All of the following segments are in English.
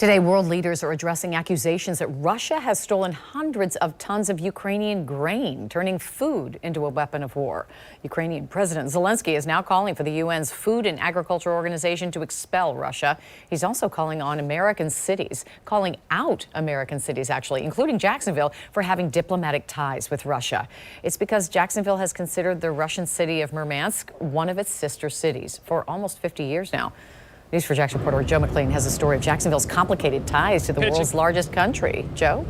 Today, world leaders are addressing accusations that Russia has stolen hundreds of tons of Ukrainian grain, turning food into a weapon of war. Ukrainian President Zelensky is now calling for the UN's Food and Agriculture Organization to expel Russia. He's also calling on American cities, calling out American cities, actually, including Jacksonville, for having diplomatic ties with Russia. It's because Jacksonville has considered the Russian city of Murmansk one of its sister cities for almost 50 years now. News4Jax reporter Joe McLean has a story of Jacksonville's complicated ties to the world's largest country. Joe?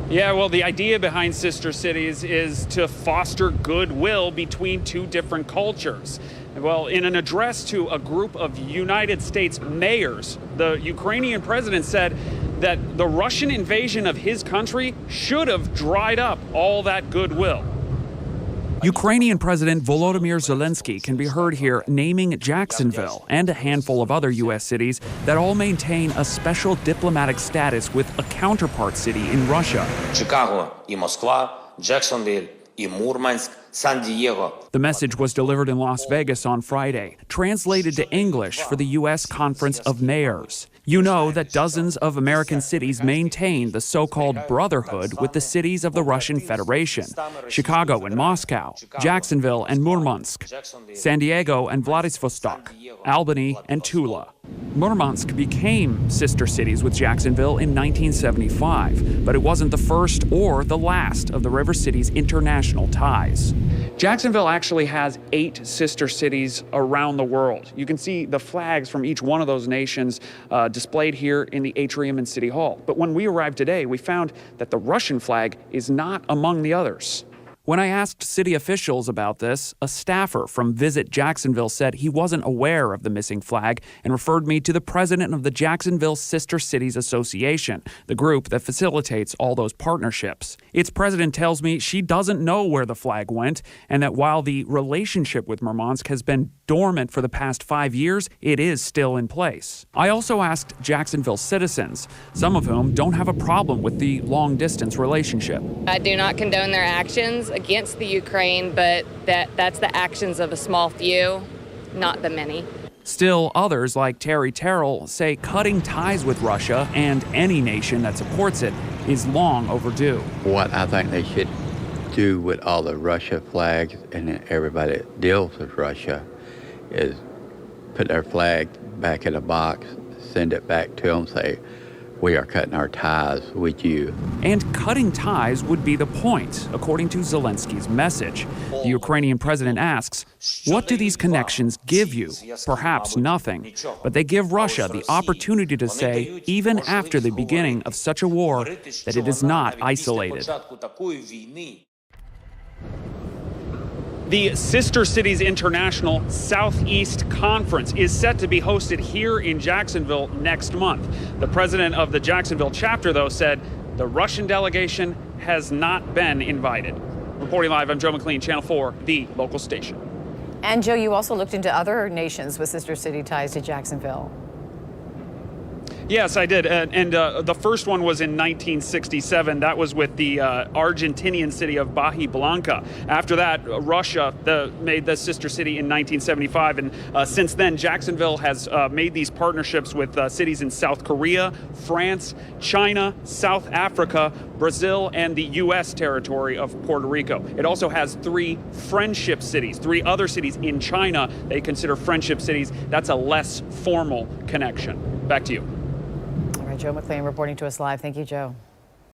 Yeah, well, the idea behind sister cities is to foster goodwill between two different cultures. Well, in an address to a group of United States mayors, the Ukrainian president said that the Russian invasion of his country should have dried up all that goodwill. Ukrainian President Volodymyr Zelensky can be heard here naming Jacksonville and a handful of other U.S. cities that all maintain a special diplomatic status with a counterpart city in Russia. Chicago y Moskva, Jacksonville y Murmansk, San Diego. The message was delivered in Las Vegas on Friday, translated to English for the U.S. Conference of Mayors. You know that dozens of American cities maintain the so-called brotherhood with the cities of the Russian Federation: Chicago and Moscow, Jacksonville and Murmansk, San Diego and Vladivostok, Albany and Tula. Murmansk became sister cities with Jacksonville in 1975, but it wasn't the first or the last of the river cities' international ties. Jacksonville actually has 8 sister cities around the world. You can see the flags from each one of those nations displayed here in the atrium in City Hall. But when we arrived today, we found that the Russian flag is not among the others. When I asked city officials about this, a staffer from Visit Jacksonville said he wasn't aware of the missing flag and referred me to the president of the Jacksonville Sister Cities Association, the group that facilitates all those partnerships. Its president tells me she doesn't know where the flag went and that while the relationship with Murmansk has been dormant for the past 5 years, it is still in place. I also asked Jacksonville citizens, some of whom don't have a problem with the long-distance relationship. I do not condone their actions against the Ukraine, but that's the actions of a small few, not the many. Still, others like Terry Terrell say cutting ties with Russia and any nation that supports it is long overdue. What I think they should do with all the Russia flags and everybody that deals with Russia is put their flag back in a box, send it back to them, say, we are cutting our ties with you. And cutting ties would be the point, according to Zelensky's message. The Ukrainian president asks, what do these connections give you? Perhaps nothing. But they give Russia the opportunity to say, even after the beginning of such a war, that it is not isolated. The Sister Cities International Southeast Conference is set to be hosted here in Jacksonville next month. The president of the Jacksonville chapter, though, said the Russian delegation has not been invited. Reporting live, I'm Joe McLean, Channel 4, the local station. And Joe, you also looked into other nations with sister city ties to Jacksonville. Yes, I did. And the first one was in 1967. That was with the Argentinian city of Bahia Blanca. After that, Russia made the sister city in 1975. And since then, Jacksonville has made these partnerships with cities in South Korea, France, China, South Africa, Brazil, and the U.S. territory of Puerto Rico. It also has 3 friendship cities, 3 other cities in China they consider friendship cities. That's a less formal connection. Back to you. Joe McLean reporting to us live. Thank you, Joe.